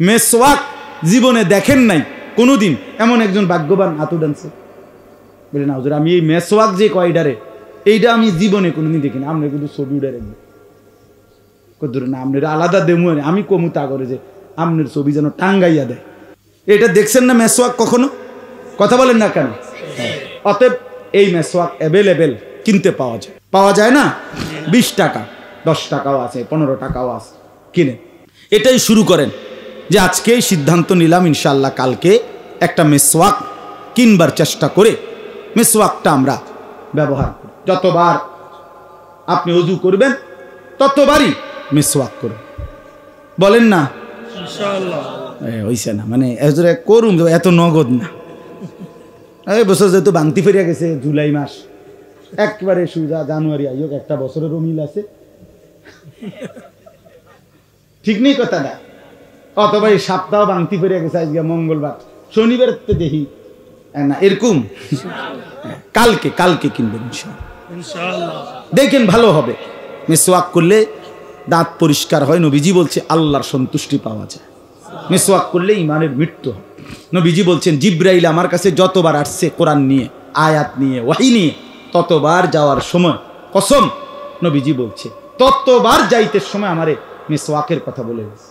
মেসওয়াক জীবনে দেখেন নাই কোনোদিন এমন একজন ভাগ্যবান হাত উঠানছে বলে না হুজুর আমি এই মেসওয়াক যে কয়ডারে এইটা আমি জীবনে কোনোদিন দেখিনি। আপনি কিন্তু ছবি উঠে রাখবেন কদ্দুর না আপনার আলাদা দেমু আমি কমু তা করে যে আপনার ছবি যেন টাঙ্গাইয়া দেয়। এটা দেখছেন না মেসওয়াক কখনো? কথা বলেন না কেন? অতএব এই মেসওয়াক অ্যাভেলেবেল কিনতে পাওয়া যায় না? 20 টাকা 10 টাকাও আছে 15 টাকাও আছে, কিনে এটাই শুরু করেন যে আজকেই সিদ্ধান্ত নিলাম ইনশাআল্লাহ কালকে একটা মেসওয়াক কিনবার চেষ্টা করে মেসওয়াকটা আমরা ব্যবহার করি। যতবার আপনি ওযু করবেন ততবারই মেসওয়াক করুন। বলেন না ইনশাআল্লাহ? হইছে না মানে করুন, এত নগদ না। এই বছর যেহেতু বান্তি ফেরিয়া গেছে জুলাই মাস, একবারে সুজা জানুয়ারি আইক একটা বছরেরও মিল আছে, ঠিক নেই কথা না? অথবা এই সপ্তাহ বান্তি ফেরিয়া গেছে আজকে মঙ্গলবার, শনিবার দেখি না এরকম। কালকে কিনবেন ইনশাআল্লাহ, দেখেন ভালো হবে। মেসওয়াক করলে দাঁত পরিষ্কার হয়। নবীজি বলছে আল্লাহর সন্তুষ্টি পাওয়া যায়। মেসওয়াক করলে ইমানের মৃত্যু হয়। নবীজি বলছেন জিব্রাইল আমার কাছে যতবার আসছে কোরআন নিয়ে, আয়াত নিয়ে, ওয়াহি নিয়ে, ততবার যাওয়ার সময় কসম নবীজি বলছে ততবার যাইতে সময় আমারে মেসওয়াকের কথা বলে গেছে।